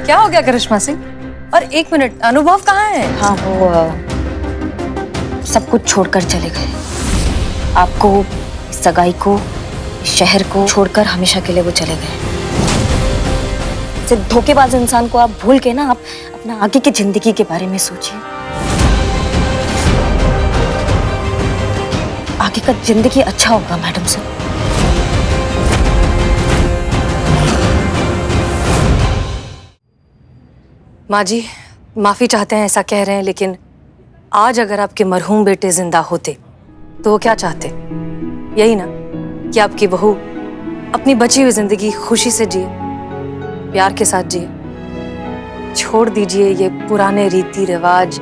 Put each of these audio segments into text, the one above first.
क्या हो गया करिश्मा सिंह? और एक मिनट, अनुभव कहाँ है? हाँ, वो सब कुछ छोड़कर चले गए। आपको, इस सगाई को, इस शहर को छोड़कर हमेशा के लिए वो चले गए। सिर्फ धोखेबाज इंसान को आप भूल के ना, आप अपना आगे की जिंदगी के बारे में सोचिए। आगे का जिंदगी अच्छा होगा मैडम सर। माँ जी, माफी चाहते हैं ऐसा कह रहे हैं, लेकिन आज अगर आपके मरहूम बेटे जिंदा होते तो वो क्या चाहते? यही ना कि आपकी बहू अपनी बची हुई जिंदगी खुशी से जिए, प्यार के साथ जिए। छोड़ दीजिए ये पुराने रीति रिवाज,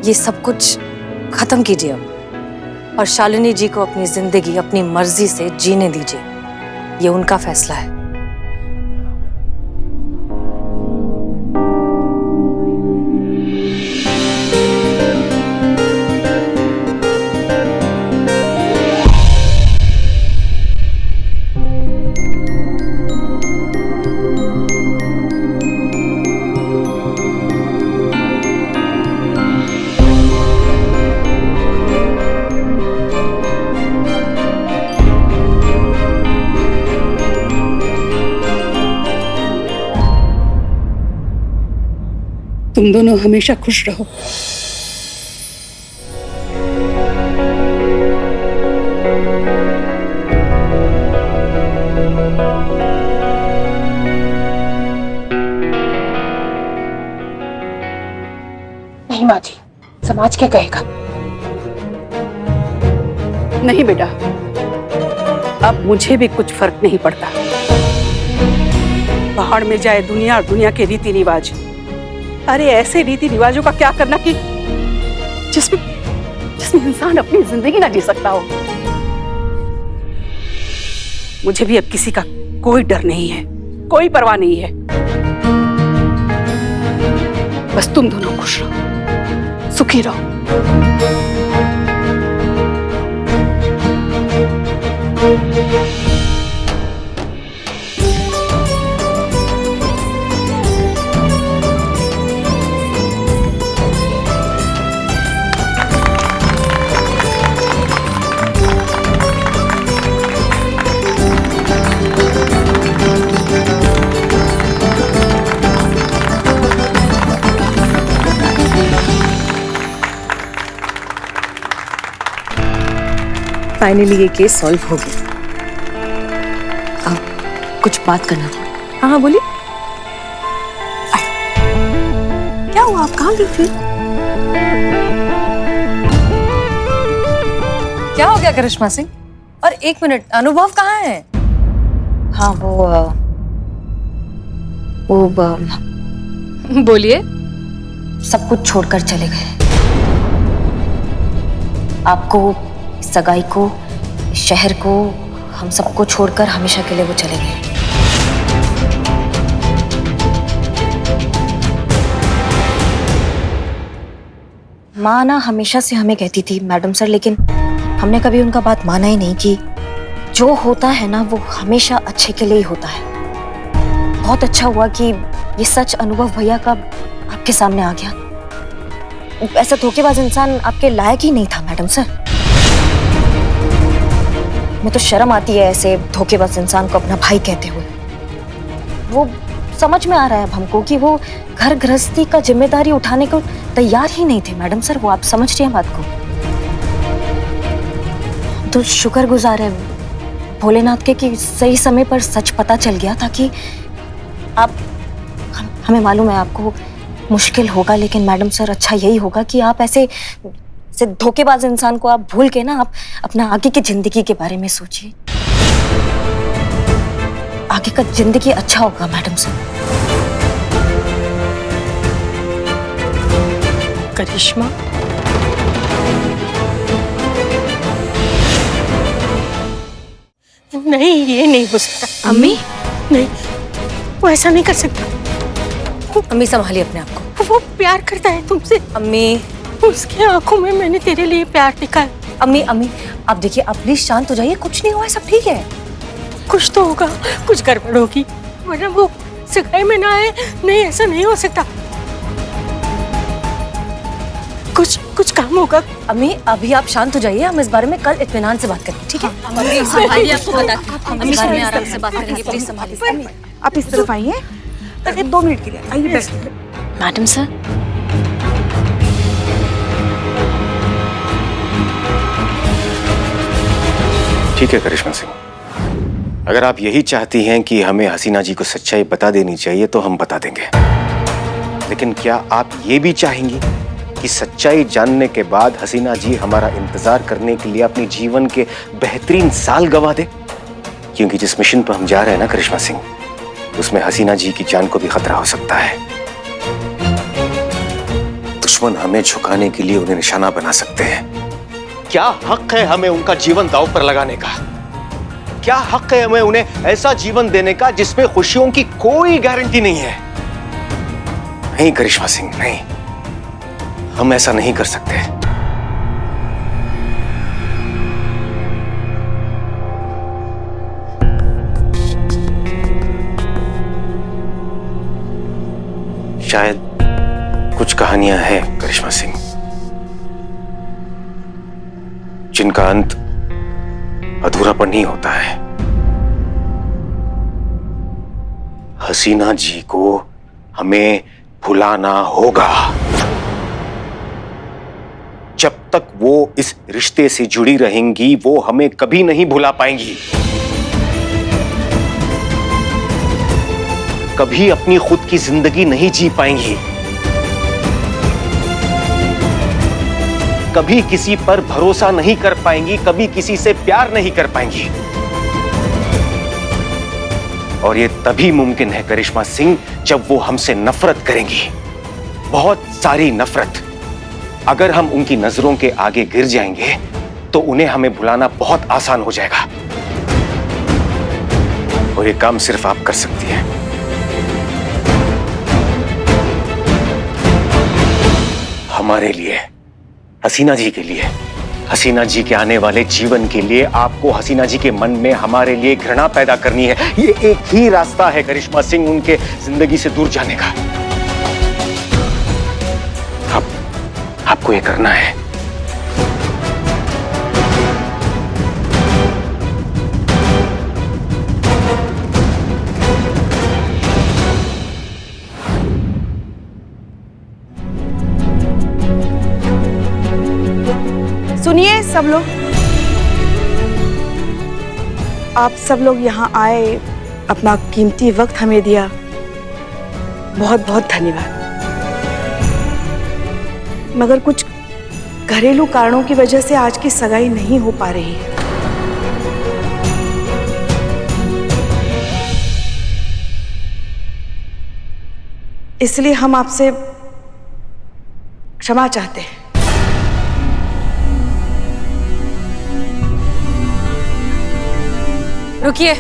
ये सब कुछ खत्म कीजिए अब, और शालिनी जी को अपनी जिंदगी अपनी मर्जी से जीने दीजिए। ये उनका फैसला है। तुम दोनों हमेशा खुश रहो। नहीं माँ जी, समाज क्या कहेगा? नहीं बेटा, अब मुझे भी कुछ फर्क नहीं पड़ता। पहाड़ में जाए दुनिया और दुनिया के रीति रिवाज। अरे ऐसे रीति रिवाजों का क्या करना कि जिसमें इंसान अपनी जिंदगी ना जी सकता हो। मुझे भी अब किसी का कोई डर नहीं है, कोई परवाह नहीं है। बस तुम दोनों खुश रहो, सुखी रहो। फाइनली ये केस सॉल्व हो गया। कुछ बात करना था। हाँ हाँ बोलिए। क्या हुआ, आप कहाँ गई थी? क्या हो गया करिश्मा सिंह? और एक मिनट, अनुभव कहाँ है? हाँ, वो बोलिए। सब कुछ छोड़कर चले गए। आपको, इस सगाई को, इस शहर को, हम सबको छोड़कर हमेशा के लिए वो चले गए। माँ ना हमेशा से हमें कहती थी मैडम सर, लेकिन हमने कभी उनका बात माना ही नहीं कि जो होता है ना वो हमेशा अच्छे के लिए ही होता है। बहुत अच्छा हुआ कि ये सच अनुभव भैया का आपके सामने आ गया। ऐसा धोखेबाज इंसान आपके लायक ही नहीं था मैडम सर। मैं तो शर्म आती है ऐसे धोखेबाज इंसान को अपना भाई कहते हुए। वो समझ में आ रहा है अब हमको कि वो घर गृहस्थी का जिम्मेदारी उठाने को तैयार ही नहीं थे मैडम सर। वो आप समझ रही हैं बात को? तो शुक्रगुजार है भोलेनाथ के कि सही समय पर सच पता चल गया, ताकि आप हमें मालूम है आपको मुश्किल होगा, लेकिन मैडम सर अच्छा यही होगा कि आप ऐसे धोखेबाज इंसान को आप भूल के ना, आप अपना आगे की जिंदगी के बारे में सोचिए। आगे का जिंदगी अच्छा होगा मैडम सर। करिश्मा, नहीं ये नहीं हो सकता। अम्मी, नहीं, वो ऐसा नहीं कर सकता। अम्मी संभालिए अपने आप को। वो प्यार करता है तुमसे। अम्मी, उसकी आंखों में मैंने तेरे लिए प्यार देखा है। अम्मी अम्मी आप देखिए, आप प्लीज शांत हो जाइए। कुछ नहीं हुआ है, सब ठीक है। कुछ तो होगा, कुछ गड़बड़ होगी, वरना वो सगाई में ना आए। नहीं, ऐसा नहीं हो सकता। कुछ काम होगा। अम्मी अभी आप शांत हो जाइए, हम इस बारे में कल इत्मीनान से बात करेंगे, ठीक है? आपको बताते हम इस बारे में आराम से बात करेंगे, प्लीज संभालिए। आप इस तरफ आइए, 2 मिनट के लिए आइए, बैठिए। मैडम सर, ठीक है करिश्मा सिंह, अगर आप यही चाहती हैं कि हमें हसीना जी को सच्चाई बता देनी चाहिए तो हम बता देंगे, लेकिन क्या आप ये भी चाहेंगी कि सच्चाई जानने के बाद हसीना जी हमारा इंतजार करने के लिए अपने जीवन के बेहतरीन साल गंवा दे? क्योंकि जिस मिशन पर हम जा रहे हैं ना करिश्मा सिंह, उसमें हसीना जी की जान को भी खतरा हो सकता है। दुश्मन हमें झुकाने के लिए उन्हें निशाना बना सकते हैं। क्या हक है हमें उनका जीवन दांव पर लगाने का? क्या हक है हमें उन्हें ऐसा जीवन देने का जिसमें खुशियों की कोई गारंटी नहीं है? नहीं करिश्मा सिंह, नहीं, हम ऐसा नहीं कर सकते। शायद कुछ कहानियां हैं करिश्मा सिंह जिनका अंत अधूरापन ही होता है। हसीना जी को हमें भुलाना होगा। जब तक वो इस रिश्ते से जुड़ी रहेंगी, वो हमें कभी नहीं भुला पाएंगी। कभी अपनी खुद की जिंदगी नहीं जी पाएंगी। कभी किसी पर भरोसा नहीं कर पाएंगी, कभी किसी से प्यार नहीं कर पाएंगी। और ये तभी मुमकिन है करिश्मा सिंह, जब वो हमसे नफरत करेंगी, बहुत सारी नफरत। अगर हम उनकी नजरों के आगे गिर जाएंगे तो उन्हें हमें भुलाना बहुत आसान हो जाएगा। और ये काम सिर्फ आप कर सकती हैं। हमारे लिए, हसीना जी के लिए, हसीना जी के आने वाले जीवन के लिए आपको हसीना जी के मन में हमारे लिए घृणा पैदा करनी है। ये एक ही रास्ता है करिश्मा सिंह उनके जिंदगी से दूर जाने का। आपको ये करना है। सुनिए सब लोग, आप सब लोग यहाँ आए, अपना कीमती वक्त हमें दिया, बहुत बहुत धन्यवाद। मगर कुछ घरेलू कारणों की वजह से आज की सगाई नहीं हो पा रही है। इसलिए हम आपसे क्षमा चाहते हैं। रुकिए,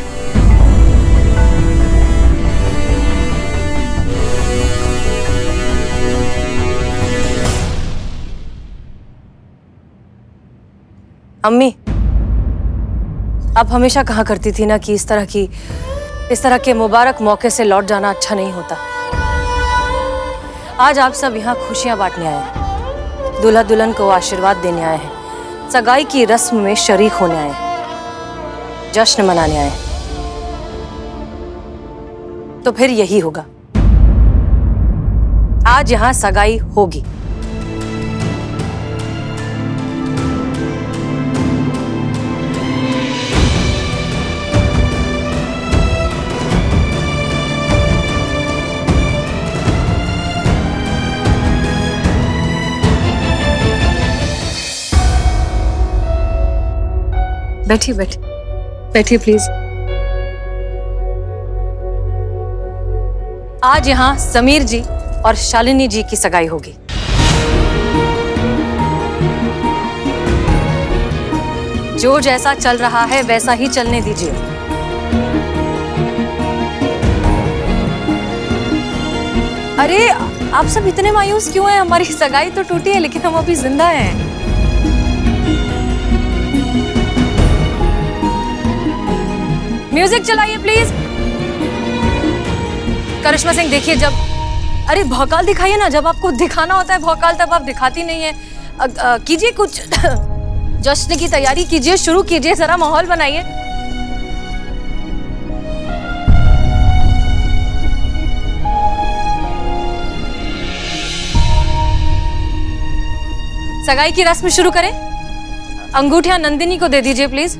अम्मी आप हमेशा कहा करती थी ना कि इस तरह के मुबारक मौके से लौट जाना अच्छा नहीं होता। आज आप सब यहाँ खुशियां बांटने आए हैं, दूल्हा दुल्हन को आशीर्वाद देने आए हैं, सगाई की रस्म में शरीक होने आए हैं, जश्न मनाने आए हैं। तो फिर यही होगा, आज यहाँ सगाई होगी। बैठिए बैठिए बैठिए प्लीज। आज यहाँ समीर जी और शालिनी जी की सगाई होगी। जो जैसा चल रहा है वैसा ही चलने दीजिए। अरे आप सब इतने मायूस क्यों हैं? हमारी सगाई तो टूटी है लेकिन हम अभी जिंदा हैं। म्यूजिक चलाइए प्लीज। करिश्मा सिंह देखिए, जब अरे भौकाल दिखाइए ना, जब आपको दिखाना होता है भौकाल तब आप दिखाती नहीं है। कीजिए कुछ जश्न की तैयारी कीजिए, शुरू कीजिए, जरा माहौल बनाइए। सगाई की रस्म शुरू करें। अंगूठियां नंदिनी को दे दीजिए प्लीज।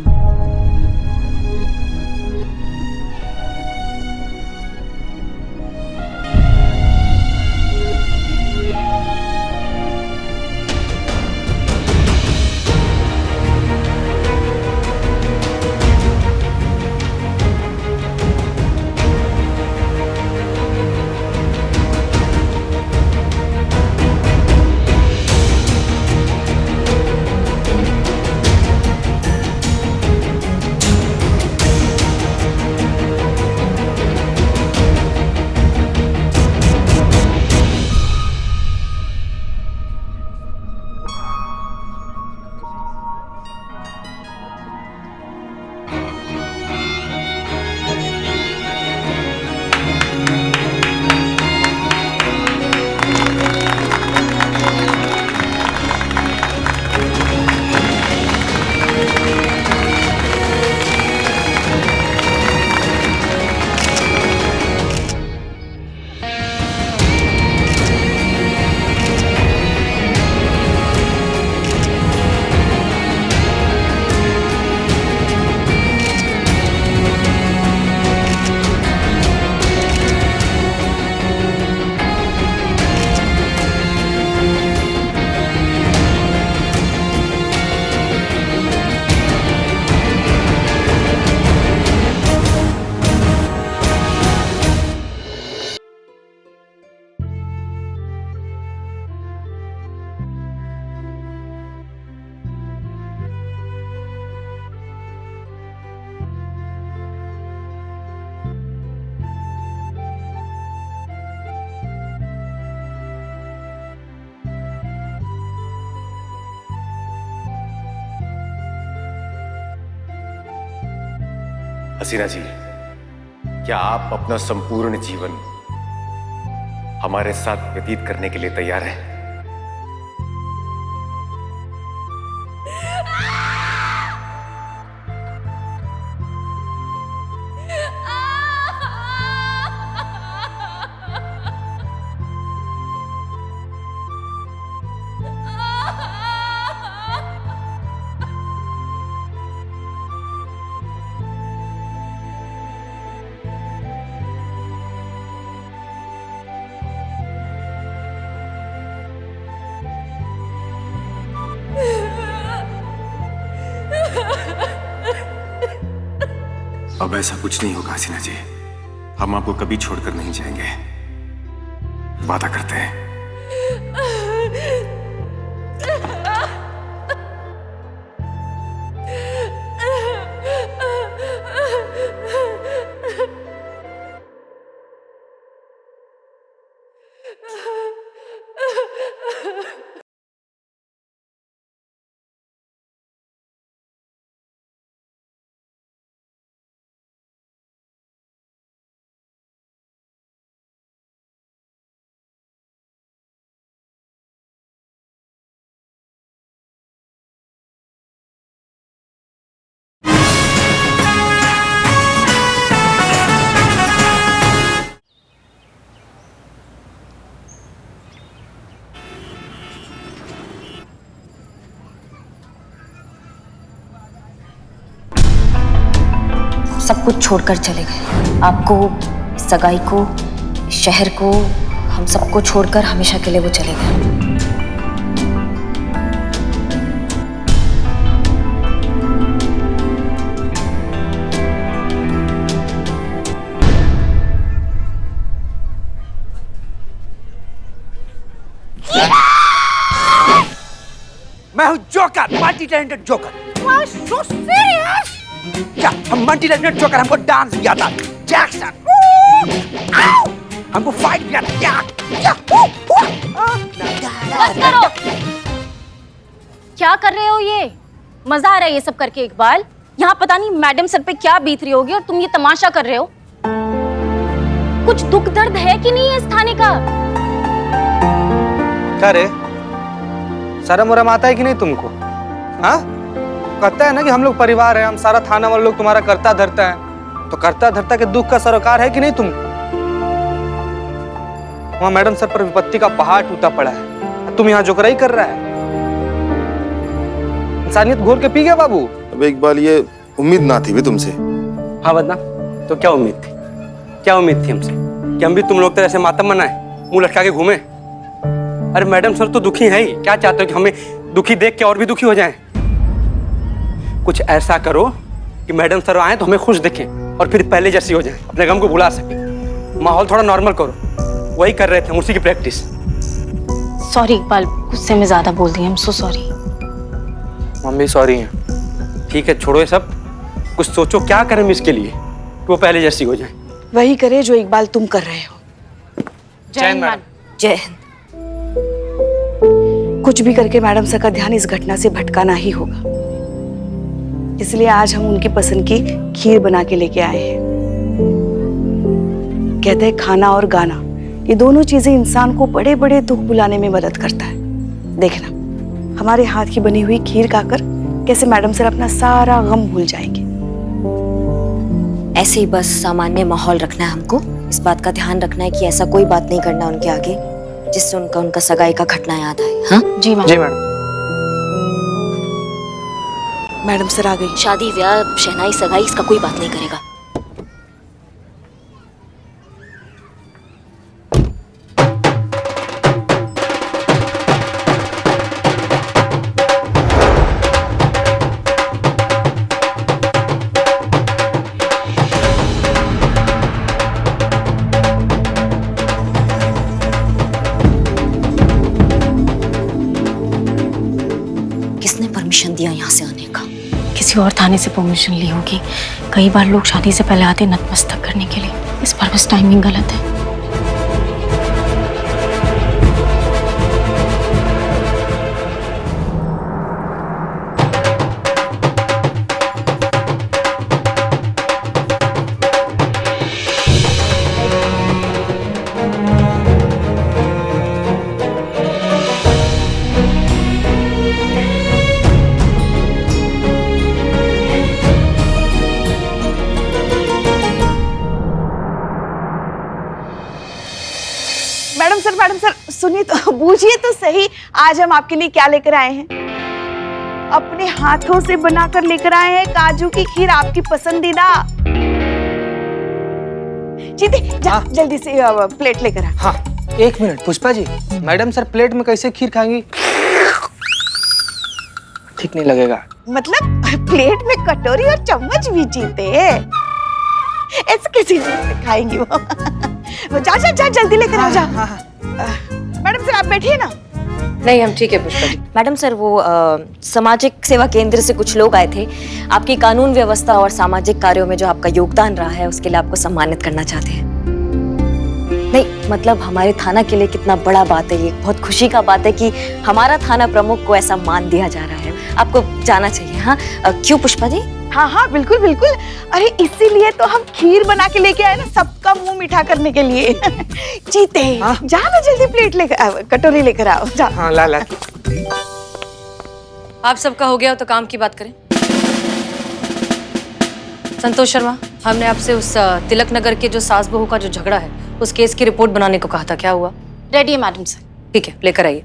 हसीना जी, क्या आप अपना संपूर्ण जीवन हमारे साथ व्यतीत करने के लिए तैयार हैं? अब ऐसा कुछ नहीं होगा हसीना जी, हम आपको कभी छोड़कर नहीं जाएंगे, वादा करते हैं। सब कुछ छोड़कर चले गए, आपको, सगाई को, शहर को, हम सबको छोड़कर हमेशा के लिए वो चले गए। मैं हूँ joker, multi talented joker. so serious? क्या हम मल्टी टैलेंटेड जोकर? हमको डांस भी आता, जैक्सन, हमको फाइट भी आता। बस करो, क्या कर रहे हो ये? मजा आ रहा है ये सब करके? इकबाल, यहाँ पता नहीं मैडम सर पे क्या बीत रही होगी और तुम ये तमाशा कर रहे हो। कुछ दुख दर्द है कि नहीं है इस थाने का? क्या रे, शर्म वरम आता है कि नहीं तुमको? हाँ, कहता है ना कि हम लोग परिवार है, हम सारा थाना वाले लोग तुम्हारा करता धरता है, तो करता धरता के दुख का सरोकार है कि नहीं तुम? वहां मैडम सर पर विपत्ति का पहाड़ टूटा पड़ा है, तुम यहाँ जोकराई कर रहा है। इंसानियत घोल के पी गया बाबू। अब इकबाल, ये उम्मीद ना थी भी तुमसे। हाँ बदना, तो क्या उम्मीद थी? क्या उम्मीद थी हमसे कि हम भी तुम लोग तरह से मातम मनाए, मुंह लटका के घूमे? अरे मैडम सर तो दुखी है ही, क्या चाहते हो कि हमें दुखी देख के और भी दुखी हो जाएं? कुछ ऐसा करो कि मैडम सर आए तो हमें खुश दिखें और फिर पहले जैसी हो जाए, अपने गम को भुला सके। माहौल थोड़ा नॉर्मल करो, वही कर रहे थे हम, उसी की प्रैक्टिस। सॉरी इकबाल, गुस्से में ज्यादा बोल दी, आई एम सो सॉरी। हम भी सॉरी हैं। ठीक है, छोड़ो ये सब, कुछ सोचो क्या करें इसके लिए कि वो पहले जैसी हो जाए। वही करे जो इकबाल तुम कर रहे हो। जय हिंद मैडम। जय हिंद। कुछ भी करके मैडम सर का ध्यान इस घटना से भटकाना ही होगा, इसलिए आज हम उनकी पसंद की खीर बना के लेके आए हैं। कहते हैं खाना और गाना, ये दोनों चीजें इंसान को बड़े बड़े दुख भुलाने में मदद करता है। देखना, हमारे हाथ की बनी हुई खीर खाकर कैसे मैडम सर अपना सारा गम भूल जाएंगे। ऐसे ही बस सामान्य माहौल रखना है हमको, इस बात का ध्यान रखना है कि ऐसा कोई बात नहीं करना उनके आगे जिससे उनका सगाई का घटना याद आए। हाँ जी मैडम। जी मैडम। मैडम सर आ गई। शादी ब्याह शहनाई सगाई इसका कोई बात नहीं करेगा। किसने परमिशन दिया यहाँ से आने का? किसी और थाने से परमिशन ली होगी। कई बार लोग शादी से पहले आते नतमस्तक करने के लिए, इस पर बस टाइमिंग गलत है। मैडम सर सुनिए तो, बूझिए तो सही, आज हम आपके लिए क्या लेकर आए हैं। अपने हाथों से बनाकर लेकर आए हैं काजू की खीर, आपकी पसंदीदा। जीते जा, जल्दी से प्लेट लेकर आ। हाँ, एक minute Pushpa ji, madam sir plate में कैसे खीर खाएंगी? ठीक नहीं लगेगा। मतलब प्लेट में कटोरी और चम्मच भी जीते, ऐसे कैसे खाएंगी वो? जा जल्दी लेकर आ जा। मैडम सर आप बैठिए ना। नहीं, हम ठीक है पुष्पा जी। मैडम सर, वो सामाजिक सेवा केंद्र से कुछ लोग आए थे, आपकी कानून व्यवस्था और सामाजिक कार्यों में जो आपका योगदान रहा है उसके लिए आपको सम्मानित करना चाहते हैं। नहीं मतलब हमारे थाना के लिए कितना बड़ा बात है ये, बहुत खुशी का बात है कि हमारा थाना प्रमुख को ऐसा मान दिया जा रहा है, आपको जाना चाहिए। हाँ क्यों पुष्पा जी? हाँ बिल्कुल बिल्कुल, अरे इसीलिए तो हम खीर बना के लेके आए ना, सबका मुंह मीठा करने के लिए। जीते जा ना, जल्दी प्लेट लेकर, कटोरी लेकर आओ जा। हाँ ला। आप सबका हो गया तो काम की बात करें। संतोष शर्मा, हमने आपसे उस तिलक नगर के जो सास बहू का जो झगड़ा है उस केस की रिपोर्ट बनाने को कहा था, क्या हुआ? रेडी है मैडम सर। ठीक है, लेकर आइए।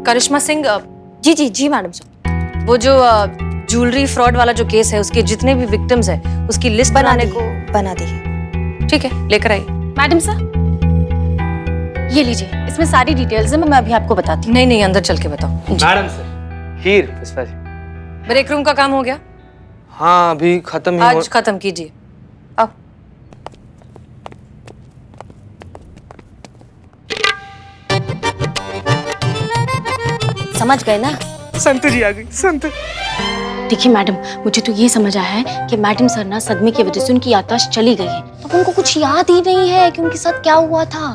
करिश्मा सिंह। जी मैडम सर। वो जो ज्वेलरी फ्रॉड वाला जो केस है उसके जितने भी विक्टिम्स हैं उसकी लिस्ट बनाने को बना दी। ठीक है, लेकर आइए। मैडम सर ये लीजिए, इसमें सारी डिटेल्स है, मैं अभी आपको बताती हूँ। नहीं, अंदर चल के बताओ। मैडम सर खीर पुष्पा जी। ब्रेक रूम का काम हो गया? हाँ अभी खत्म ही आज खत्म कीजिए। आओ। समझ गए ना? संत जी आ गई। संत देखिए मैडम, मुझे तो ये समझ आया है कि मैडम सर ना सदमे की वजह से उनकी याददाश्त चली गई है, तो उनको कुछ याद ही नहीं है कि उनके साथ क्या हुआ था।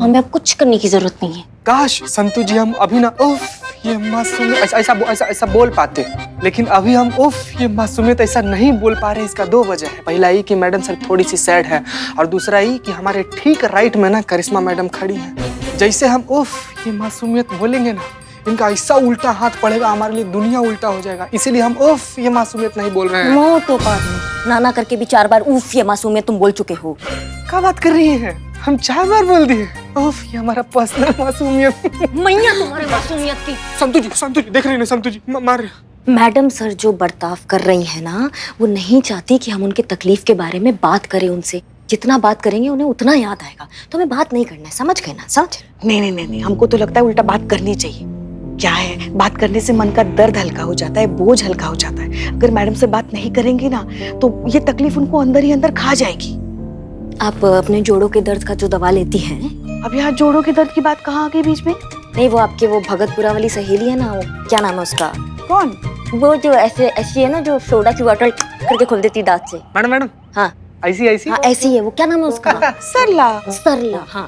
हमें अब कुछ करने की जरूरत नहीं है। काश संतु जी हम अभी ना उफ ये मासूमियत ऐसा बोल पाते, लेकिन अभी हम उफ ये मासूमियत ऐसा नहीं बोल पा रहे। इसका दो वजह है। पहला ये कि मैडम सर थोड़ी सी सैड है, और दूसरा ये कि हमारे ठीक राइट में ना करिश्मा मैडम खड़ी है। जैसे हम उफ ये मासूमियत बोलेंगे ना, इनका ऐसा उल्टा हाथ पड़ेगा, हमारे लिए दुनिया उल्टा हो जाएगा। इसीलिए हम उफ ये मासूमियत नहीं बोल रहे हैं। नो तो नाना करके भी 4 बार उफ ये मासूमियत तुम बोल चुके हो। क्या बात कर रही हैं? हम 4 बार बोल दिए। उफ ये हमारा पर्सनल मासूमियत। मैया तुम्हारे मासूमियत की। संतु जी देख रही हैं? संतु जी मार रहे। मैडम सर जो बर्ताव कर रही है ना, वो नहीं चाहती कि हम उनके तकलीफ के बारे में बात करें उनसे। जितना बात करेंगे उन्हें उतना याद आएगा। तो हमें बात नहीं करना है, समझ गए ना? समझ? नहीं, हमको तो लगता है उल्टा बात करनी चाहिए। क्या है, बात करने से मन का दर्द हल्का हो जाता है, बोझ हल्का हो जाता है। अगर मैडम से बात नहीं करेंगे ना, तो ये तकलीफ उनको अंदर ही अंदर खा जाएगी। आप अपने जोड़ों के दर्द का जो दवा लेती हैं? अब यहाँ जोड़ों के दर्द की बात कहाँ आ गई बीच में? नहीं, वो आपके वो भगतपुरा वाली सहेली है ना, वो क्या नाम है उसका? कौन? वो जो ऐसी है ना, जो सोडा की बॉटल करके खोल देती दांत से। मैडम हाँ ऐसी हाँ ऐसी है। वो क्या नाम है उसका? सरला। हाँ,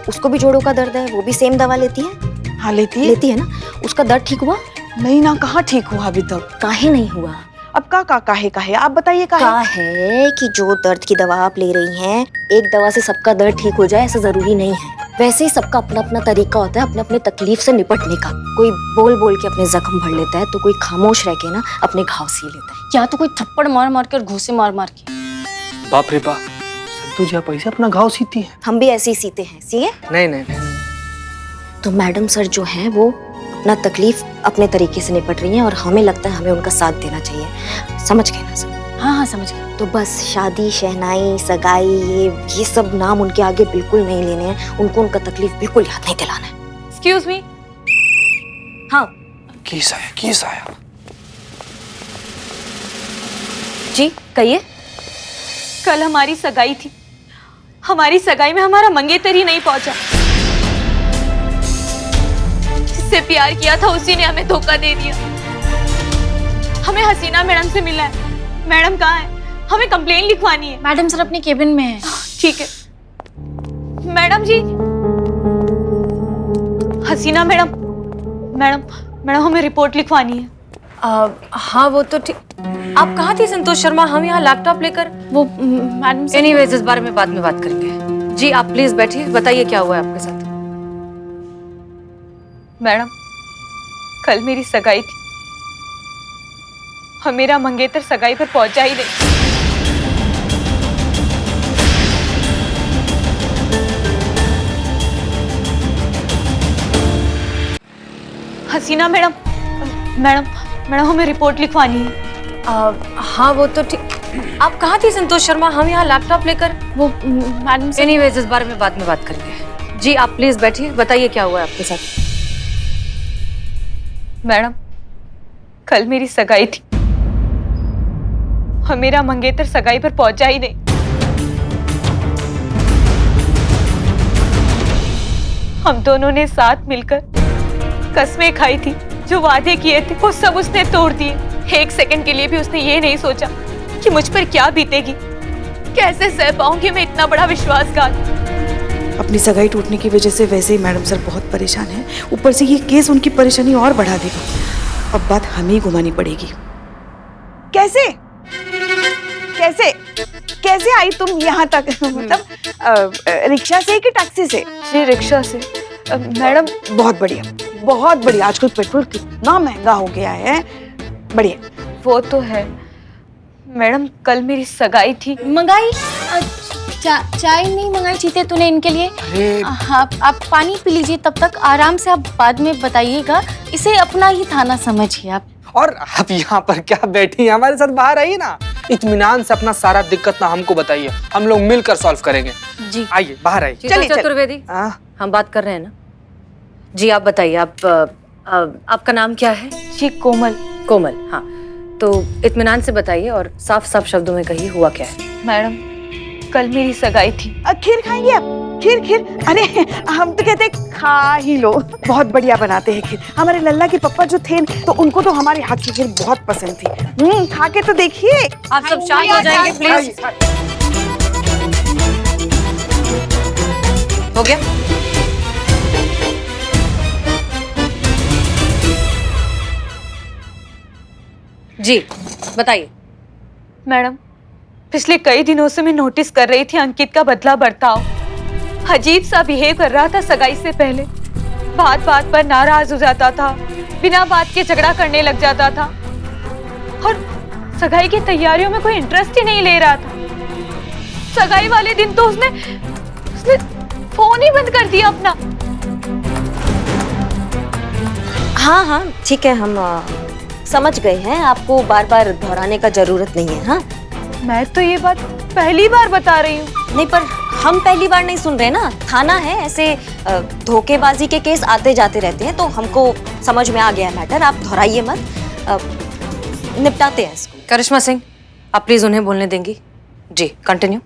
उसको भी जोड़ों का दर्द है, वो भी सेम दवा लेती है। हाँ लेती है ना। उसका दर्द ठीक हुआ? नहीं ना, कहाँ ठीक हुआ अभी तक। काहे नहीं हुआ? अब काहे आप बताइए। है कि जो दर्द की दवा आप ले रही हैं, एक दवा से सबका दर्द ठीक हो जाए ऐसा जरूरी नहीं है। वैसे ही सबका अपना अपना तरीका होता है अपने अपने तकलीफ से निपटने का। कोई बोल बोल के अपने जख्म भर लेता है, तो कोई खामोश रह के ना अपने घाव सी लेता है। या तो कोई थप्पड़ मार मार के और घूसे मार मार के। बाप रे बाप, संतु जी आप ऐसे अपना घाव सीती है? हम भी ऐसे ही सीते हैं। सीए? नहीं। तो मैडम सर जो है वो अपना तकलीफ अपने तरीके से निपट रही हैं, और हमें लगता है हमें उनका साथ देना चाहिए। समझ गए ना सर? हाँ समझ गए। तो बस शादी, शहनाई, सगाई, ये सब नाम उनके आगे बिल्कुल नहीं लेने हैं। उनको उनका तकलीफ बिल्कुल याद नहीं दिलाना है। Excuse me. हाँ किस आया? जी कहिए। कल हमारी सगाई थी। हमारी सगाई में हमारा मंगेतर ही नहीं पहुंचा। जिससे प्यार किया था उसी ने हमें धोखा दे दिया। हमें हसीना मैडम से मिला है। मैडम कहाँ है? हमें कंप्लेन लिखवानी है। मैडम सर अपने केबिन में है। ठीक है। मैडम जी, हसीना मैडम हमें रिपोर्ट लिखवानी है। हाँ वो तो ठीक। आप कहाँ थी संतोष शर्मा? हम यहाँ लैपटॉप लेकर। वो मैडम सर। एनीवेज इस बारे में बाद में बात करेंगे। जी आप प्लीज बैठिए, बताइए क्या हुआ है आपके साथ। मैडम, कल मेरी सगाई थी और मेरा मंगेतर सगाई पर पहुंचा ही नहीं। हसीना मैडम हमें रिपोर्ट लिखवानी है। हाँ वो तो ठीक। आप कहाँ थी संतोष शर्मा? हम यहाँ लैपटॉप लेकर। वो मैडम सर। एनीवेज इस बारे में बाद में बात करेंगे। जी आप प्लीज बैठिए, बताइए क्या हुआ है आपके साथ। मैडम, कल मेरी सगाई थी और मेरा मंगेतर सगाई पर पहुंचा ही नहीं। हम दोनों ने साथ मिलकर कस्में खाई थी, जो वादे किए थे वो सब उसने तोड़ दिए। एक सेकंड के लिए भी उसने ये नहीं सोचा कि मुझ पर क्या बीतेगी, कैसे सह पाऊंगी मैं इतना बड़ा विश्वासघात। अपनी सगाई टूटने की वजह से वैसे ही मैडम सर बहुत परेशान हैं। ऊपर से ये केस उनकी परेशानी और बढ़ा देगा। अब बात हमें ही घुमानी पड़ेगी। कैसे कैसे कैसे आई तुम यहाँ तक? मतलब रिक्शा से कि टैक्सी से? जी रिक्शा से। मैडम बहुत बढ़िया। आजकल पेट्रोल कितना महंगा हो गया है। बढ़िया। वो तो है मैडम, कल मेरी सगाई थी। मंगाई? चाय नहीं मंगाई थी तूने इनके लिए? आप पानी पी लीजिए, तब तक आराम से आप बाद में बताइएगा। इसे अपना ही थाना समझिए आप। और आप यहाँ पर क्या बैठी हैं? हमारे साथ बाहर आइए ना, इत्मीनान से अपना सारा दिक्कत ना हमको बताइए, हम लोग मिलकर सॉल्व करेंगे। जी आइए बाहर आइए। चलिए चतुर्वेदी, हम बात कर रहे हैं ना। जी आप बताइए, आपका नाम क्या है? जी कोमल। कोमल, हाँ। तो इत्मीनान से बताइए और साफ साफ शब्दों में कहिए हुआ क्या है। मैडम, कल मेरी सगाई थी। खीर खाएंगे आप? खीर? अरे हम तो कहते खा ही लो। बहुत बढ़िया बनाते हैं खीर। हमारे लल्ला के पप्पा जो थे तो उनको तो हमारे हाथ की खीर बहुत पसंद थी। खा के तो देखिए। आप सब शांत हो जाएंगे प्लीज। हो गया? जी बताइए। मैडम, पिछले कई दिनों से मैं नोटिस कर रही थी अंकित का बदला बर्ताव। अजीब सा बिहेव कर रहा था सगाई से पहले। बात बात पर नाराज हो जाता था, बिना बात के झगड़ा करने लग जाता था और सगाई की तैयारियों में कोई इंटरेस्ट ही नहीं ले रहा था। सगाई वाले दिन तो उसने फोन ही बंद कर दिया अपना। हाँ हाँ ठीक है, हम समझ गए हैं, आपको बार बार दोहराने का जरूरत नहीं है। हाँ मैं तो ये बात पहली बार बता रही हूँ। नहीं, पर हम पहली बार नहीं सुन रहे ना, थाना है, ऐसे धोखेबाजी के केस आते जाते रहते हैं, तो हमको समझ में आ गया मैटर। आप दोहराइए मत, निपटाते हैं इसको। करिश्मा सिंह, आप प्लीज उन्हें बोलने देंगी? जी कंटिन्यू।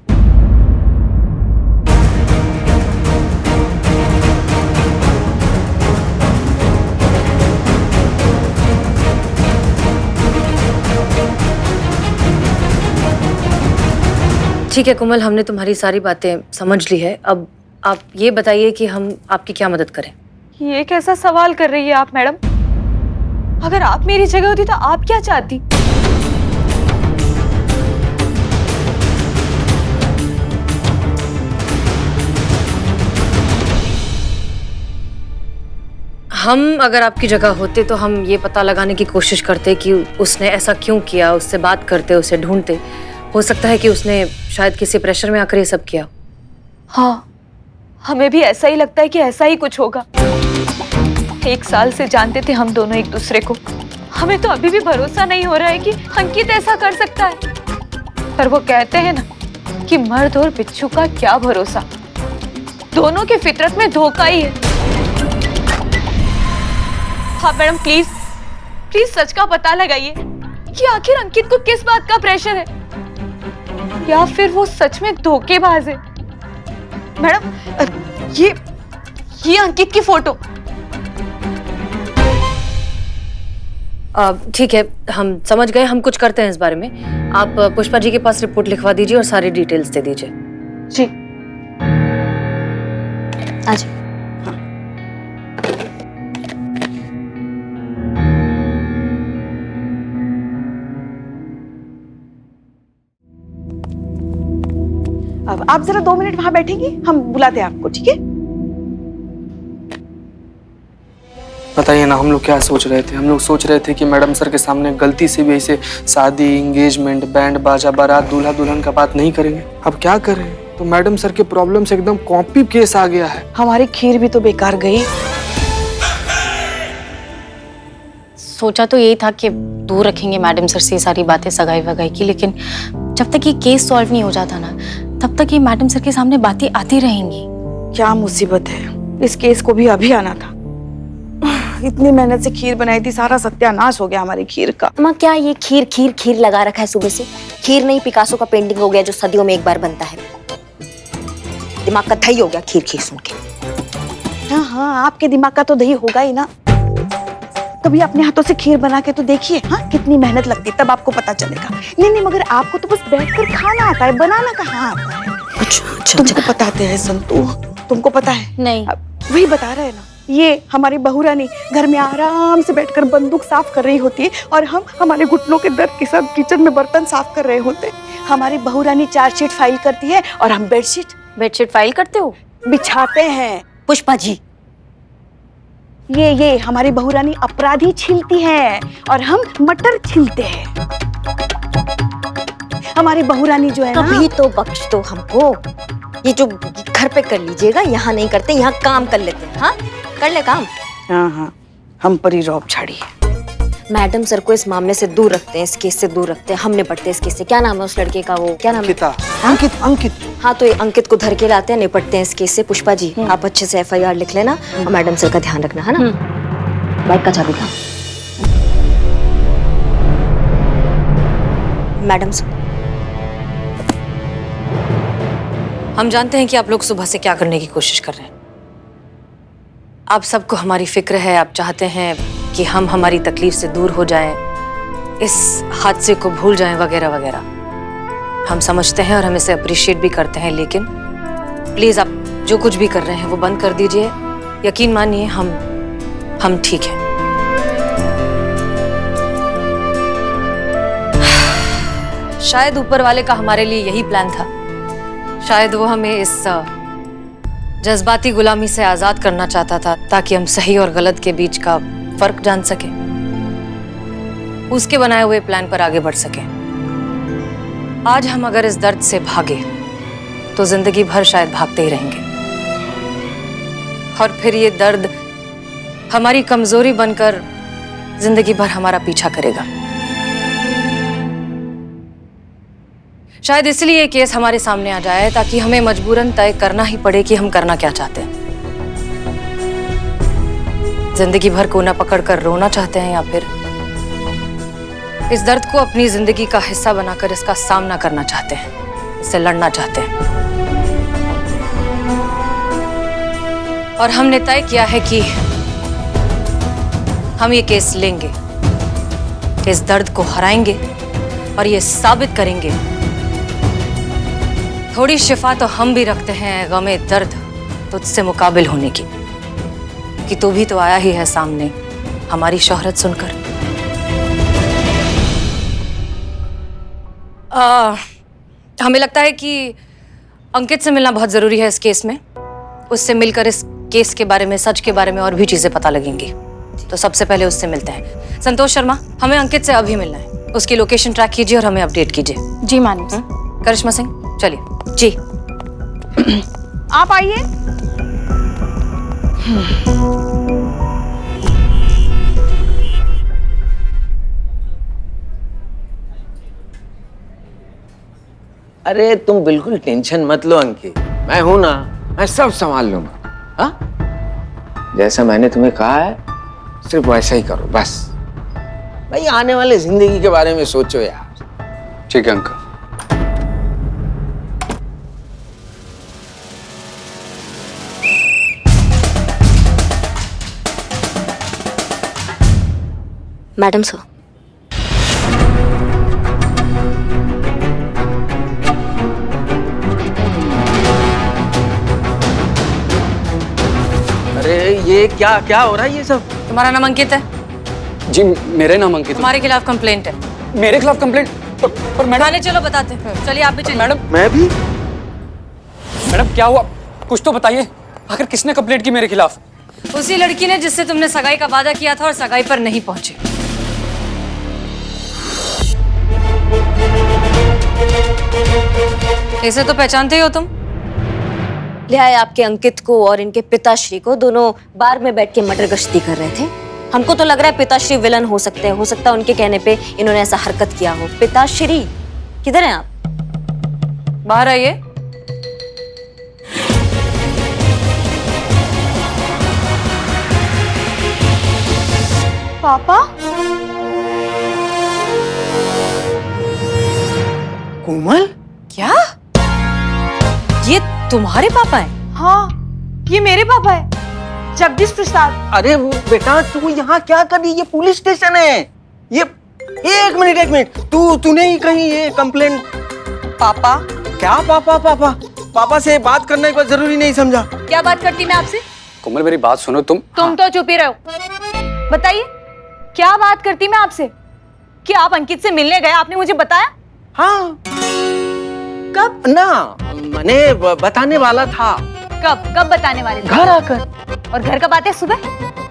ठीक है कोमल, हमने तुम्हारी सारी बातें समझ ली है। अब आप ये बताइए कि हम आपकी क्या मदद करें? ये कैसा सवाल कर रही है आप मैडम? अगर आप मेरी जगह होती तो आप क्या चाहती? हम अगर आपकी जगह होते तो हम ये पता लगाने की कोशिश करते कि उसने ऐसा क्यों किया, उससे बात करते, उसे ढूंढते। हो सकता है कि उसने शायद किसी प्रेशर में आकर ये सब किया। हाँ, हमें भी ऐसा ही लगता है कि ऐसा ही कुछ होगा। 1 साल से जानते थे हम दोनों एक दूसरे को। हमें तो अभी भी भरोसा नहीं हो रहा है कि अंकित ऐसा कर सकता है। पर वो कहते हैं ना कि मर्द और बिच्छू का क्या भरोसा, दोनों की फितरत में धोखा ही है। हाँ मैडम, प्लीज प्लीज सच का पता लगाइए कि आखिर अंकित को किस बात का प्रेशर है, या फिर वो सच में धोखेबाज है। मैडम, ये अंकित की फोटो। ठीक है, हम समझ गए, हम कुछ करते हैं इस बारे में। आप पुष्पा जी के पास रिपोर्ट लिखवा दीजिए और सारी डिटेल्स दे दीजिए। जी आज अब आप जरा 2 मिनट वहां बैठेंगी, हम बुलाते हैं आपको, ठीक है? बताइए ना, हम लोग क्या सोच रहे थे? हम लोग सोच रहे थे कि मैडम सर के सामने गलती से भी ऐसे शादी, एंगेजमेंट, बैंड बाजा, बारात, दूल्हा दुल्हन का बात नहीं करेंगे। अब क्या करें? तो मैडम सर के प्रॉब्लम से एकदम कॉपी केस आ गया है। हमारी खीर भी तो बेकार गई। सोचा तो यही था कि दूर रखेंगे मैडम सर से ये सारी बातें सगाई वगाई की, लेकिन जब तक ये केस सॉल्व नहीं हो जाता ना, तब तक ये मैडम सर के सामने बातें आती रहेंगी। क्या मुसीबत है, इस केस को भी अभी आना था। इतनी मेहनत से खीर बनाई थी, सारा सत्यानाश हो गया हमारी खीर का। माँ, क्या ये खीर खीर खीर लगा रखा है सुबह से? खीर नहीं, पिकासो का पेंटिंग हो गया जो सदियों में एक बार बनता है। दिमाग का दही हो गया खीर खीर सुन के। हाँ हाँ, आपके दिमाग का तो दही होगा ही ना। कभी अपने हाथों से खीर बना के तो देखिए, हाँ कितनी मेहनत लगती है, तब आपको पता चलेगा। नहीं नहीं, मगर आपको तो बस बैठकर खाना आता है, बनाना कहाँ आता है? अच्छा, तुमको बताते हैं संतू, तुमको पता है? नहीं। वही बता रहे हैं ना, ये हमारी बहू रानी घर में आराम से बैठकर बंदूक साफ कर रही होती है और हम हमारे घुटनों के दर्द के साथ किचन में बर्तन साफ कर रहे होते हैं। हमारी बहू रानी चार्जशीट फाइल करती है और हम बेडशीट फाइल करते हो? बिछाते हैं। पुष्पा जी, ये हमारी बहू रानी अपराधी छीलती है और हम मटर छीलते हैं। हमारी बहू रानी जो है ना, कभी तो बख्श दो हमको। ये जो घर पे कर लीजिएगा, यहाँ नहीं करते, यहाँ काम कर लेते हैं। हाँ कर ले काम। हाँ हाँ, हम पर ही रौब झाड़ी है। मैडम सर को इस मामले से दूर रखते हैं, इस केस से दूर रखते हैं। हम निपटते हैं इस केस से। क्या नाम है उस लड़के का? वो क्या नाम है? अंकित। हाँ, तो ये अंकित को धर के लाते हैं, निपटते हैं इस केस से। पुष्पा जी, आप अच्छे से FIR लिख लेना और मैडम सर का ध्यान रखना, है ना? बाइक का चाबी था। मैडम सर, हम जानते हैं कि आप लोग सुबह से क्या करने की कोशिश कर रहे हैं। आप सबको हमारी फिक्र है, आप चाहते हैं कि हम हमारी तकलीफ से दूर हो जाएं, इस हादसे को भूल जाएं, वगैरह वगैरह। हम समझते हैं और हम इसे अप्रिशिएट भी करते हैं, लेकिन प्लीज आप जो कुछ भी कर रहे हैं वो बंद कर दीजिए। यकीन मानिए, हम ठीक हैं। शायद ऊपर वाले का हमारे लिए यही प्लान था। शायद वो हमें इस जज्बाती गुलामी से आजाद करना चाहता था ताकि हम सही और गलत के बीच का फर्क जान सकें, उसके बनाए हुए प्लान पर आगे बढ़ सकें। आज हम अगर इस दर्द से भागे तो जिंदगी भर शायद भागते ही रहेंगे, और फिर ये दर्द हमारी कमजोरी बनकर जिंदगी भर हमारा पीछा करेगा। शायद इसलिए ये केस हमारे सामने आ जाए ताकि हमें मजबूरन तय करना ही पड़े कि हम करना क्या चाहते हैं। जिंदगी भर कोना पकड़कर रोना चाहते हैं या फिर इस दर्द को अपनी जिंदगी का हिस्सा बनाकर इसका सामना करना चाहते हैं, इससे लड़ना चाहते हैं। और हमने तय किया है कि हम ये केस लेंगे, इस दर्द को हराएंगे और ये साबित करेंगे थोड़ी शिफा तो हम भी रखते हैं गमे दर्द तुझसे मुकाबिल होने की, कि तू भी तो आया ही है सामने हमारी शोहरत सुनकर। हमें लगता है कि अंकित से मिलना बहुत जरूरी है इस केस में। उससे मिलकर इस केस के बारे में, सच के बारे में और भी चीजें पता लगेंगी। तो सबसे पहले उससे मिलते हैं। संतोष शर्मा, हमें अंकित से अभी मिलना है। उसकी लोकेशन ट्रैक कीजिए और हमें अपडेट कीजिए। जी मैडम। करिश्मा सिंह, चलिए। जी। आप आइए। अरे तुम बिल्कुल टेंशन मत लो अंकित, मैं हूं ना, मैं सब संभाल लूंगा। हाँ, जैसा मैंने तुम्हें कहा है सिर्फ वैसा ही करो बस। भाई आने वाले जिंदगी के बारे में सोचो यार। ठीक है अंकल। Madam sir. अरे ये क्या क्या हो रहा है ये सब? तुम्हारा नाम अंकित है? जी मेरे नाम अंकित है। तुम्हारे खिलाफ कंप्लेंट है। मेरे खिलाफ कंप्लेंट? पर मैडम। थाने चलो, बताते हैं। चलिए आप भी चलिए। मैडम। मैं भी? मैडम क्या हुआ, कुछ तो बताइए। आखिर किसने कंप्लेंट की मेरे खिलाफ? उसी लड़की ने जिससे तुमने सगाई का वादा किया था और सगाई पर नहीं पहुंचे। इसे तो पहचानते ही हो तुम। लिया है आपके अंकित को और इनके पिताश्री को, दोनों बार में बैठ के मटर गश्ती कर रहे थे। हमको तो लग रहा है पिताश्री विलन हो सकते हैं, हो सकता है उनके कहने पे इन्होंने ऐसा हरकत किया हो। पिताश्री किधर हैं आप? बाहर आइए। पापा? कोमल? क्या ये तुम्हारे पापा हैं? हाँ, ये मेरे पापा है, जगदीश प्रसाद। अरे बेटा तू यहाँ क्या कर रही है? ये पुलिस स्टेशन है। ये एक मिनट तूने ही कहीं ये कंप्लेंट? पापा? क्या पापा? पापा से बात करना कोई जरूरी नहीं समझा? क्या बात करती मैं आपसे? कोमल मेरी बात सुनो तुम। तुम तो चुप ही रहो। बताइए क्या बात करती मैं आपसे? कि आप अंकित से मिलने गए, आपने मुझे बताया? हाँ। कब? ना मैंने बताने वाला था। कब बताने वाले थे? घर आकर। और घर कब आते? सुबह?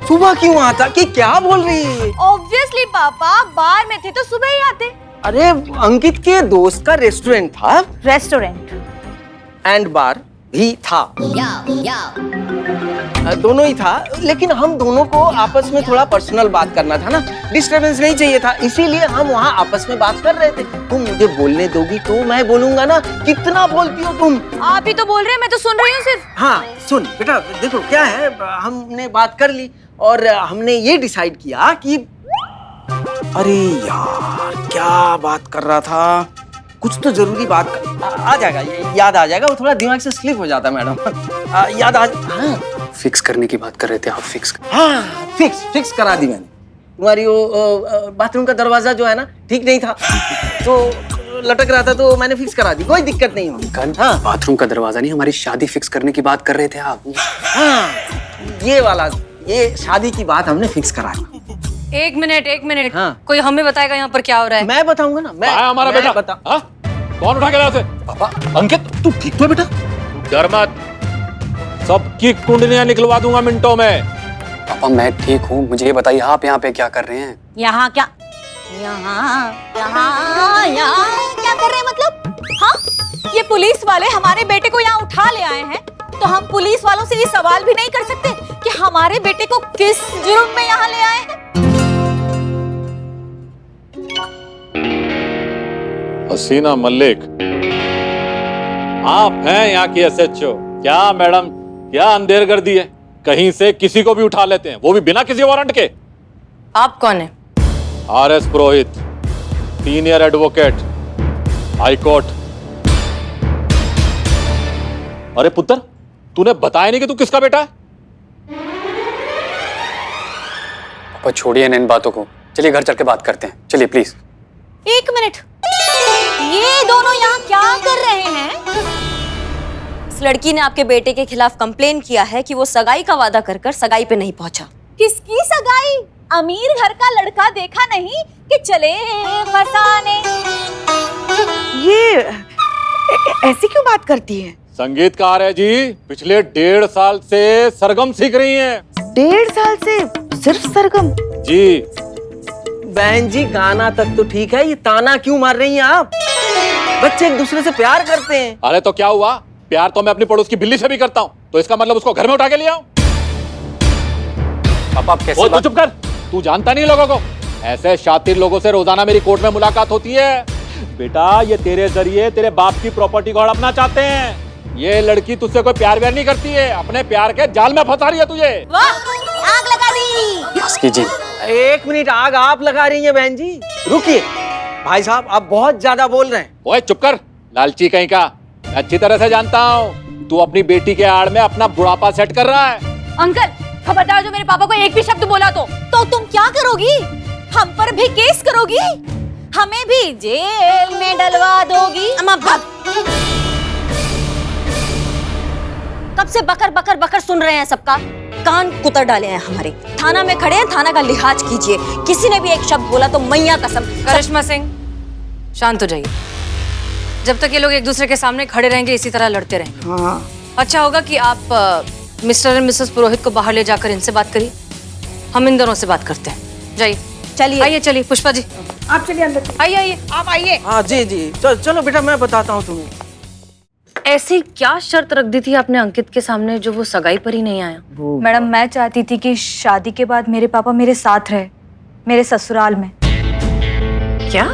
सुबह क्यों आता? कि क्या बोल रही है? ऑब्वियसली पापा, बार में थे तो सुबह ही आते। अरे अंकित के दोस्त का रेस्टोरेंट था। रेस्टोरेंट एंड बार भी था। दोनों ही था, लेकिन हम दोनों को आपस में थोड़ा पर्सनल बात करना था ना, डिस्टरबेंस नहीं चाहिए था, इसीलिए हम वहाँ आपस में बात कर रहे थे। तुम मुझे बोलने दोगी तो मैं बोलूंगा ना। कितना बोलती हो तुम? आप ही तो बोल रहे हैं, मैं तो सुन रही हूँ सिर्फ। हाँ सुन बेटा, देखो क्या है, हमने बात कर ली और हमने ये डिसाइड किया कि अरे यार क्या बात कर रहा था, कुछ तो जरूरी बात आ जाएगा, याद आ जाएगा। वो थोड़ा दिमाग से स्लिप हो जाता मैडम। याद आ। हाँ फिक्स करने की बात कर रहे थे आप। हाँ फिक्स करा दी मैंने। तुम्हारी वो बाथरूम का दरवाजा जो है ना ठीक नहीं था, तो लटक रहा था, तो मैंने फिक्स करा दी। कोई दिक्कत नहीं होगी। हाँ बाथरूम का दरवाजा नहीं, हमारी शादी फिक्स करने की बात कर रहे थे आप। हाँ ये वाला, ये शादी की बात हमने फिक्स करा दी। एक मिनट हाँ। कोई हमें बताएगा यहाँ पर क्या हो रहा है? मैं बताऊंगा ना। मैं हमारा मैं बेटा बता हाँ? कौन उठा के लाया उसे? पापा अंकित तू ठीक तो है बेटा? डर मत, सबकी कुंडलियां निकलवा दूंगा मिनटों में। पापा मैं ठीक हूँ, मुझे ये बताइए आप यहाँ पे क्या कर रहे हैं? यहाँ क्या यहाँ क्या कर रहे हैं मतलब? हाँ, ये पुलिस वाले हमारे बेटे को यहाँ उठा ले आए हैं, तो हम पुलिस वालों से ये सवाल भी नहीं कर सकते कि हमारे बेटे को किस जुर्म में यहाँ ले आए हैं? हसीना मलिक, आप हैं यहाँ की एसएचओ? क्या मैडम, क्या अंधेर कर दी है? कहीं से किसी को भी उठा लेते हैं, वो भी बिना किसी वारंट के। आप कौन है? आरएस पुरोहित, सीनियर एडवोकेट, हाई कोर्ट। अरे पुत्र, तूने बताया नहीं कि तू किसका बेटा है? पापा छोड़िए इन बातों को, चलिए घर चल के बात करते हैं, चलिए प्लीज। एक मिनट, ये दोनों यहाँ क्या कर रहे हैं? इस लड़की ने आपके बेटे के खिलाफ कंप्लेन किया है कि वो सगाई का वादा कर कर सगाई पे नहीं पहुंचा। किसकी सगाई? अमीर घर का लड़का देखा नहीं कि चले फसाने। ये ऐसी क्यों बात करती है? संगीतकार है जी, पिछले 1.5 साल से सरगम सीख रही हैं। 1.5 साल से सिर्फ सरगम? जी। बहन जी गाना तक तो ठीक है, ये ताना क्यों मार रही हैं आप? बच्चे एक दूसरे से प्यार करते हैं। अरे तो क्या हुआ, प्यार तो मैं अपनी पड़ोस की बिल्ली से भी करता हूँ, तो इसका मतलब उसको घर में उठा के ले आऊं? पापा आप कैसे तू चुप कर, तू जानता नहीं लोगों को, ऐसे शातिर लोगों से रोजाना मेरी कोर्ट में मुलाकात होती है। बेटा ये तेरे जरिए तेरे बाप की प्रॉपर्टी को हड़पना चाहते हैं। ये लड़की तुझसे कोई प्यार व्यार नहीं करती है, अपने प्यार के जाल में फंसा रही है तुझे। वाह, आग लगा दी। बस कीजिए। 1 मिनट, आग आप लगा रही हैं बहन जी? रुकिए भाई साहब, आप बहुत ज्यादा बोल रहे हैं। ओए चुप कर, लालची कहीं का। मैं अच्छी तरह से जानता हूँ तू अपनी बेटी के आड़ में अपना बुढ़ापा सेट कर रहा है। अंकल खबरदार, जो मेरे पापा को एक भी शब्द बोला तो तुम क्या करोगी? हम पर भी केस करोगी? हमें भी जेल में डलवा दोगी? अम्मा कब से बकर बकर बकर सुन रहे हैं, सबका कान कुतर डाले हैं हमारे। थाना में खड़े हैं, थाना का लिहाज कीजिए। किसी ने भी एक शब्द बोला तो मैया कसम। करिश्मा सिंह, शांत हो जाइए। जब तक ये लोग एक दूसरे के सामने खड़े रहेंगे इसी तरह लड़ते रहेंगे। हाँ। अच्छा होगा कि आप मिस्टर एंड मिसेस पुरोहित को बाहर ले जाकर इनसे बात करिए, हम इन दोनों से बात करते हैं। जाइए, चलिए आइए, चलिए पुष्पा जी आप चलिए अंदर। आइए आइए। आप आइए। हाँ जी जी, चलो बेटा मैं बताता हूँ तुम्हें। ऐसी क्या शर्त रख दी थी आपने अंकित के सामने जो वो सगाई पर ही नहीं आया? मैडम मैं चाहती थी कि शादी के बाद मेरे पापा मेरे साथ रहे, मेरे ससुराल में। क्या?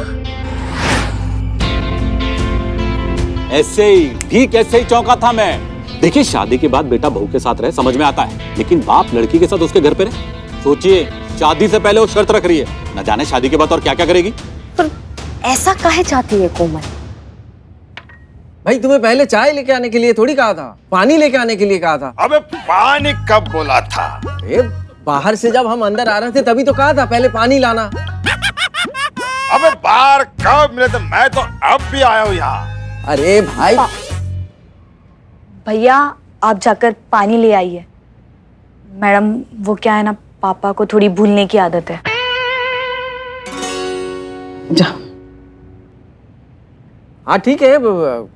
ऐसे ही, ठीक ऐसे ही चौंका था मैं। देखिए शादी के बाद बेटा बहू के साथ रहे समझ में आता है, लेकिन बाप लड़की के साथ उसके घर पे रहे। सोचिए, शादी से पहले वो शर्त रख रही है, न जाने शादी के बाद और क्या क्या करेगी। पर ऐसा काहे चाहती है कोमल? भाई तुम्हें पहले चाय लेके आने के लिए थोड़ी कहा था, पानी लेके आने के लिए कहा था। अबे पानी कब बोला था? अरे बाहर से जब हम अंदर आ रहे थे तभी तो कहा था पहले पानी लाना। अबे बाहर कब मिले थे? मैं तो अब भी आया हूँ यहाँ। अरे भाई भैया आप जाकर पानी ले आइए। मैडम वो क्या है ना, पापा को थोड़ी भूलने की आदत है। जा। हाँ ठीक है,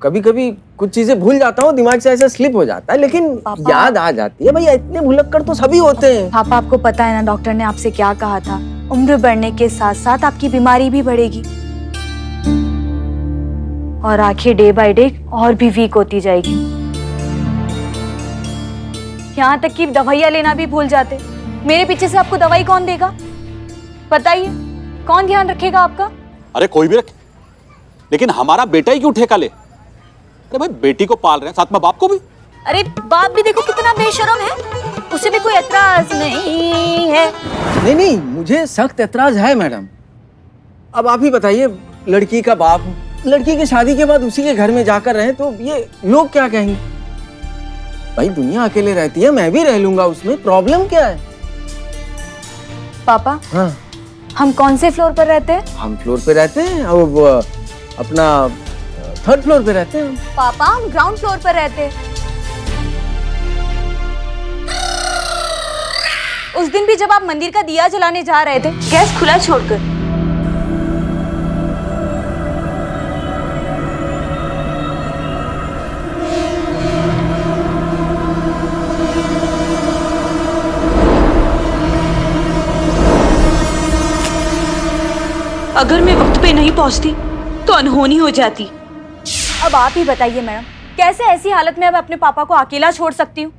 कभी कभी कुछ चीजें भूल जाता हूँ, दिमाग से ऐसे स्लिप हो जाता है, लेकिन याद आ जाती है। भैया इतने भुलक्कड़ तो सभी होते हैं। पापा आपको पता है ना डॉक्टर ने आपसे क्या कहा था, उम्र बढ़ने के साथ साथ आपकी बीमारी भी बढ़ेगी और आंखें डे बाय डे और भी वीक होती जाएगी। यहाँ तक कि दवाइयाँ लेना भी भूल जाते। मेरे पीछे से आपको दवाई कौन देगा बताइए? कौन ध्यान रखेगा आपका? अरे कोई भी रखे, लेकिन हमारा बेटा ही क्यों ठेका ले? अरे भाई बेटी को पाल रहे हैं, साथ में बाप को भी। अरे बाप भी देखो कितना बेशर्म है, उसे भी कोई एतराज नहीं है। नहीं, मुझे सख्त एतराज है मैडम। अब आप ही बताइए, लड़की का बाप, लड़की की शादी के बाद उसी के घर में जाकर रहे तो ये लोग क्या कहेंगे? भाई दुनिया अकेले रहती है, मैं भी रह लूंगा उसमें, प्रॉब्लम क्या है? पापा हाँ, हम कौन से फ्लोर पर रहते हैं? हम फ्लोर पे रहते हैं, अब अपना 3rd फ्लोर पे रहते हैं। पापा हम ग्राउंड फ्लोर पर रहते हैं। उस दिन भी जब आप मंदिर का दिया जलाने जा रहे थे गैस खुला छोड़कर। अगर मैं वक्त पे नहीं पहुंचती तो अनहोनी हो जाती। अब आप ही बताइए मैडम, कैसे ऐसी हालत में अब अपने पापा को अकेला छोड़ सकती हूँ?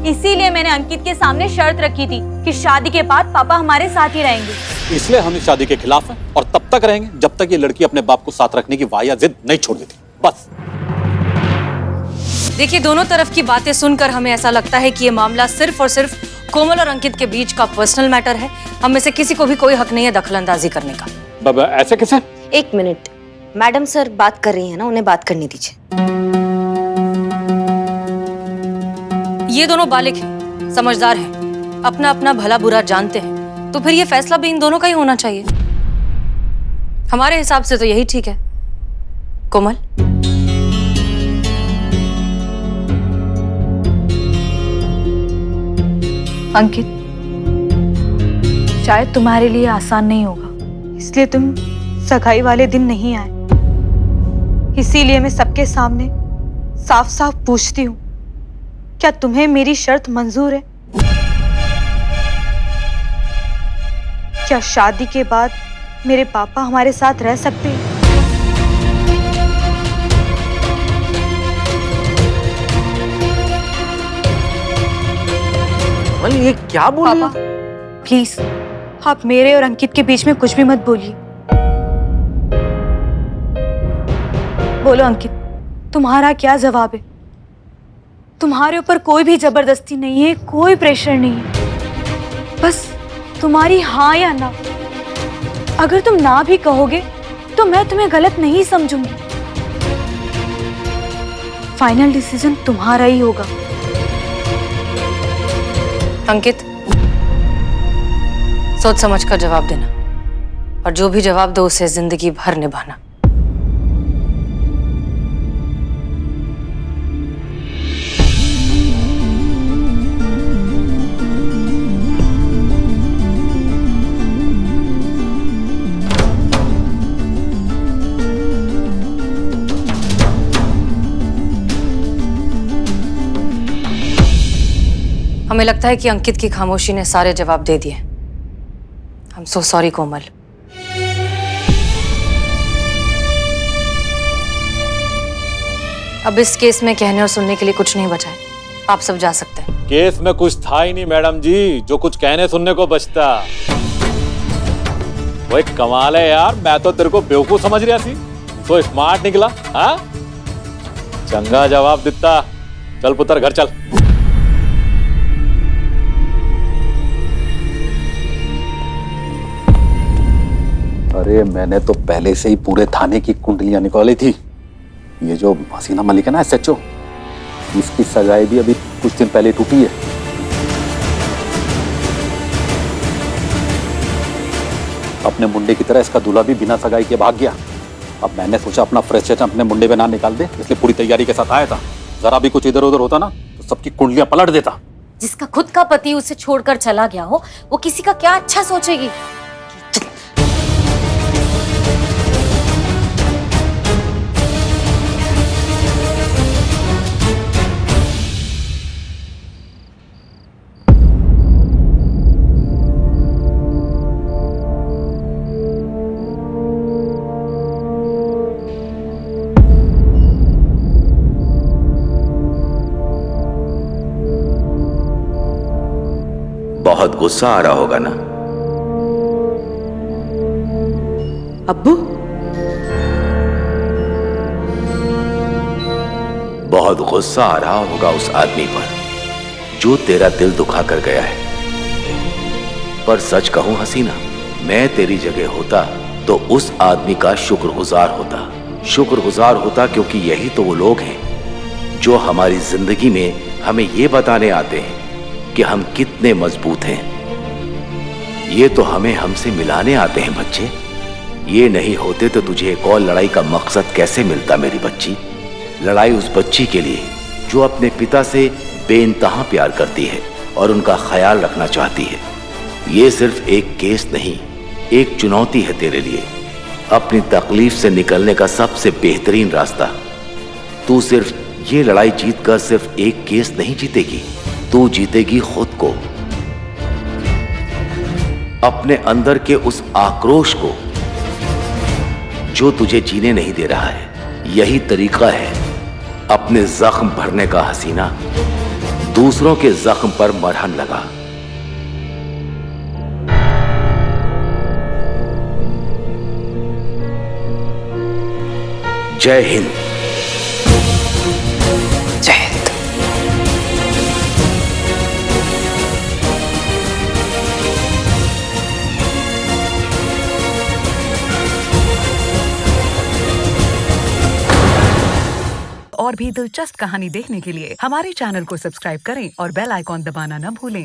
इसीलिए मैंने अंकित के सामने शर्त रखी थी कि शादी के बाद पापा हमारे साथ ही रहेंगे। इसलिए हम इस शादी के खिलाफ हैं और तब तक रहेंगे जब तक ये लड़की अपने बाप को साथ रखने की वाया जिद नहीं छोड़ देती। बस। देखिए, दोनों तरफ की बातें सुनकर हमें ऐसा लगता है कि ये मामला सिर्फ और सिर्फ कोमल और अंकित के बीच का पर्सनल मैटर है। हम में से किसी को भी कोई हक नहीं है दखलंदाजी करने का। बाबा ऐसे कैसे? एक मिनट, मैडम सर बात कर रही है ना, उन्हें बात करने दीजिए। ये दोनों बालिग हैं, समझदार हैं, अपना अपना भला बुरा जानते हैं, तो फिर ये फैसला भी इन दोनों का ही होना चाहिए। हमारे हिसाब से तो यही ठीक है। कोमल, अंकित, शायद तुम्हारे लिए आसान नहीं होगा, इसलिए तुम सगाई वाले दिन नहीं आए। इसीलिए मैं सबके सामने साफ साफ पूछती हूँ, क्या तुम्हें मेरी शर्त मंजूर है? क्या शादी के बाद मेरे पापा हमारे साथ रह सकते हैं? ये क्या बोल रही हो? प्लीज आप मेरे और अंकित के बीच में कुछ भी मत बोलिए। बोलो अंकित, तुम्हारा क्या जवाब है? तुम्हारे ऊपर कोई भी जबरदस्ती नहीं है, कोई प्रेशर नहीं है, बस तुम्हारी हाँ या ना। अगर तुम ना भी कहोगे तो मैं तुम्हें गलत नहीं समझूंगी। फाइनल डिसीजन तुम्हारा ही होगा। अंकित, सोच समझ कर जवाब देना, और जो भी जवाब दो उसे जिंदगी भर निभाना। हमें लगता है कि अंकित की खामोशी ने सारे जवाब दे दिए। आई एम सो सॉरी कोमल। अब इस केस में कहने और सुनने के लिए कुछ नहीं बचा है, आप सब जा सकते हैं। केस में कुछ था ही नहीं मैडम जी, जो कुछ कहने सुनने को बचता। वो एक कमाल है यार, मैं तो तेरे को बेवकूफ समझ रहा थी, तो स्मार्ट निकला। हाँ, चंगा जवाब देता। चल पुत्र घर चल। अरे मैंने तो पहले से ही पूरे थाने की कुंडलियां निकाली थी। ये जो हसीना मलिक है ना SHO, इसकी सगाई भी अभी कुछ दिन पहले टूटी है। अपने मुंडे की तरह इसका दूल्हा भी बिना सगाई के भाग गया। अब मैंने सोचा अपना फ्रस्ट्रेशन अपने मुंडे पे ना निकाल दे, इसलिए पूरी तैयारी के साथ आया था। जरा भी कुछ इधर उधर होता ना तो सबकी कुंडलियां पलट देता। जिसका खुद का पति उसे छोड़कर चला गया हो, वो किसी का क्या अच्छा सोचेगी? बहुत गुस्सा आ रहा होगा ना अब्बू? बहुत गुस्सा आ रहा होगा उस आदमी पर जो तेरा दिल दुखा कर गया है। पर सच कहूं हसीना, मैं तेरी जगह होता तो उस आदमी का शुक्रगुजार होता, क्योंकि यही तो वो लोग हैं जो हमारी जिंदगी में हमें ये बताने आते हैं कि हम कितने मजबूत हैं। ये तो हमें हमसे मिलाने आते हैं बच्चे। ये नहीं होते तो तुझे एक और लड़ाई का मकसद कैसे मिलता मेरी बच्ची? लड़ाई उस बच्ची के लिए जो अपने पिता से बेइंतहा प्यार करती है, और उनका ख्याल रखना चाहती है। ये सिर्फ एक केस नहीं, एक चुनौती है तेरे लिए, अपनी तकलीफ से निकलने का सबसे बेहतरीन रास्ता। तू सिर्फ ये लड़ाई जीतकर सिर्फ एक केस नहीं जीतेगी, तू जीतेगी खुद को, अपने अंदर के उस आक्रोश को जो तुझे जीने नहीं दे रहा है। यही तरीका है अपने जख्म भरने का हसीना। दूसरों के जख्म पर मरहम लगा। जय हिंद। जय हिंद। और भी दिलचस्प कहानी देखने के लिए हमारे चैनल को सब्सक्राइब करें और बेल आइकॉन दबाना न भूलें।